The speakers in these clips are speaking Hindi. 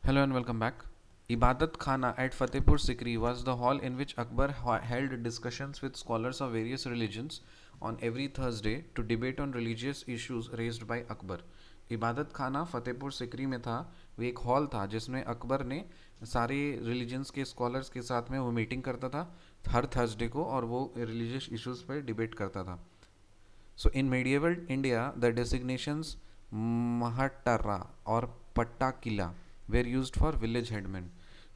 Hello and welcome back. Ibadat Khana at Fatehpur Sikri was the hall in which Akbar held discussions with scholars of various religions on every Thursday to debate on religious issues raised by Akbar. इबादत खाना फतेहपुर सिकरी में था। वो एक हॉल था जिसमें अकबर ने सारे रिलीजन्स के स्कॉलर्स के साथ में वो मीटिंग करता था हर थर्सडे को, और वो रिलीजियस इश्यूज पर डिबेट करता था. So in medieval India, the designations Mahatarra और पट्टा किला were used for village headmen.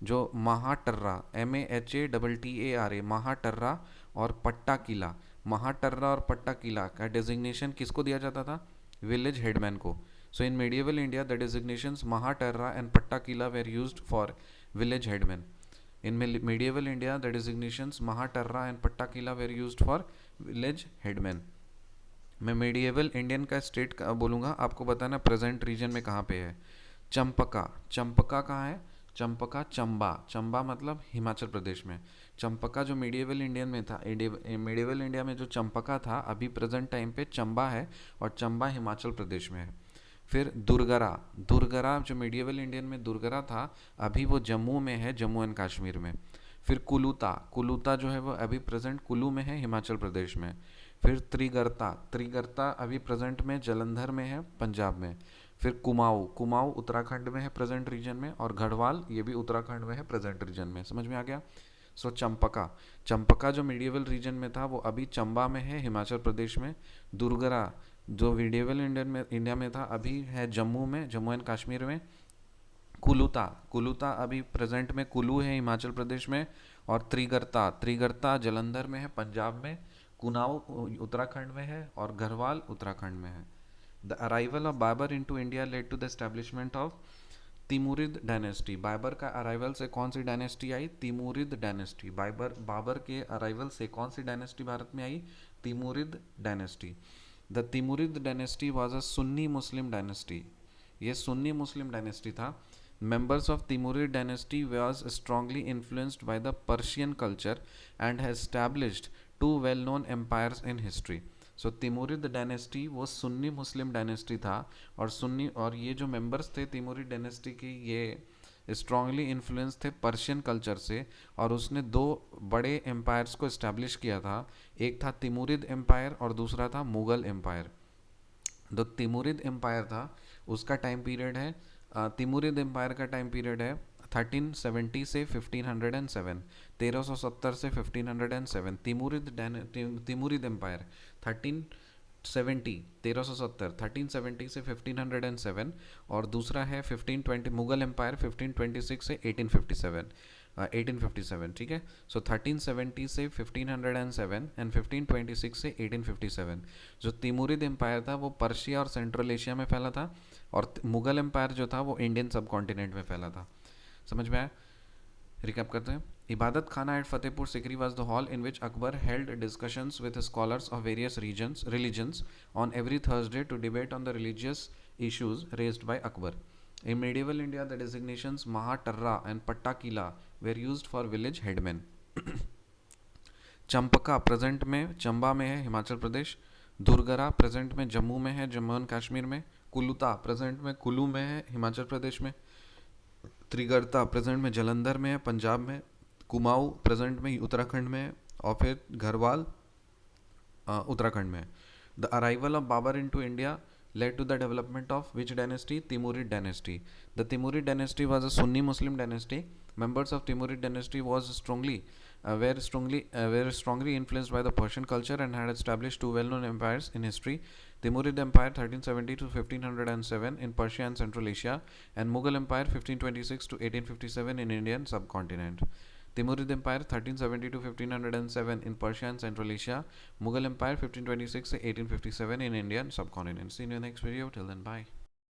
जो महाटर्रा MAHATTARA महाटर्रा और पट्टा किला, महाटर्रा और पट्टा किला का डेजिग्नेशन किसको दिया जाता था? विलेज हेडमैन को. So in medieval India, the designations Mahatarra and Patta Kila were used for village headmen. In medieval India, the designations Mahatarra and Patta Kila were used for village headmen. मैं मेडिएवल इंडियन का स्टेट का बोलूँगा, आपको बताना प्रेजेंट रीजन में कहाँ पे है. चंपका, चंपका कहाँ है? चंपका चंबा, चंबा मतलब हिमाचल प्रदेश में. चंपका जो मेडिएवल इंडियन में था, मेडिएवल इंडिया में जो चंपका था अभी प्रेजेंट टाइम पे चंबा है, और चंबा हिमाचल प्रदेश में है. फिर दुर्गरा, दुर्गरा जो मेडिएवल इंडियन में दुर्गरा था अभी वो जम्मू में है, जम्मू एंड कश्मीर में. फिर कुलूता, कुलूता जो है वो अभी प्रेजेंट कुल्लू में है, हिमाचल प्रदेश में. फिर त्रिगर्ता, त्रिगर्ता अभी प्रेजेंट में जलंधर में है, पंजाब में. फिर कुमाऊँ, कुमाऊँ उत्तराखंड में है प्रेजेंट रीजन में, और गढ़वाल ये भी उत्तराखंड में है प्रेजेंट रीजन में. समझ में आ गया? सो चंपका, चंपका जो मिडिएवल रीजन में था वो अभी चंबा में है, हिमाचल प्रदेश में. दुर्गरा जो मिडिएवल इंडिया में था अभी है जम्मू में, जम्मू एंड कश्मीर में. कुलूता, कुलूता अभी प्रेजेंट में कुल्लू है, हिमाचल प्रदेश में. और त्रिगर्ता, त्रिगर्ता जलंधर में है, पंजाब में. कुनाऊ उत्तराखंड में है, और गढ़वाल उत्तराखंड में है. The arrival of Babur into India led to the establishment of Timurid dynasty. Babur का अराइवल से कौन सी डायनेस्टी आई? Timurid dynasty. बाबर बाबर के अराइवल से कौन सी डायनेस्टी भारत में आई? Timurid dynasty. The Timurid dynasty was a Sunni Muslim dynasty. ये सुन्नी मुस्लिम डायनेस्टी था. Members of Timurid dynasty was strongly influenced by the Persian culture and has established two well-known empires in history. So Timurid dynasty वो सुन्नी मुस्लिम डायनेस्टी था, और सुन्नी और ये जो मेंबर्स थे तिमुरिद डायनेस्टी के, ये स्ट्रांगली इन्फ्लुएंस थे पर्शियन कल्चर से, और उसने दो बड़े एम्पायर्स को इस्टेब्लिश किया था. एक था तिमुरिद एम्पायर और दूसरा था मुगल एम्पायर. जो तिमुरिद एम्पायर था उसका टाइम पीरियड है, तिमुरिद एम्पायर का टाइम पीरियड है 1370 से 1507, 1370 से 1507. तिमुरिद एम्पायर 1370, 1370, 1370 से 1507. और दूसरा है 1520 मुगल एम्पायर 1526 से 1857, 1857. ठीक है. सो 1370 से 1507 एंड 1526 से 1857. जो तिमुरिद एम्पायर था वो पर्शिया और सेंट्रल एशिया में फैला था, और मुगल एम्पायर जो था वो इंडियन सब कॉन्टिनेंट में फैला था. समझ में आया? रिकैप करते हैं. Ibadat Khana at Fatehpur Sikri was the hall in which Akbar held discussions with scholars of various religions on every Thursday to debate on the religious issues raised by Akbar. In medieval India, the designations Mahatarra and Patta Kila were used for village headmen. Champaka present में चंबा में है, हिमाचल प्रदेश. दुर्गरा प्रेजेंट में जम्मू में है, जम्मू एंड कश्मीर में. कुलूता प्रेजेंट में कुल्लू में है, हिमाचल प्रदेश में. त्रिगर्ता प्रेजेंट में जलंधर में है, पंजाब में. कुमाऊँ प्रेजेंट में उत्तराखंड में है, और फिर गढ़वाल उत्तराखंड में. The arrival of Babur into India led to the development of which dynasty? Timurid dynasty. The Timurid dynasty was a Sunni Muslim dynasty. Members of Timurid dynasty were strongly influenced by the Persian culture and had established two well-known empires in history: Timurid Empire 1370 to 1507 in Persia and Central Asia, and Mughal Empire 1526 to 1857 in Indian subcontinent. Timurid Empire 1370 to 1507 in Persia and Central Asia. Mughal Empire 1526 to 1857 in Indian subcontinent. See you in the next video. Till then, bye.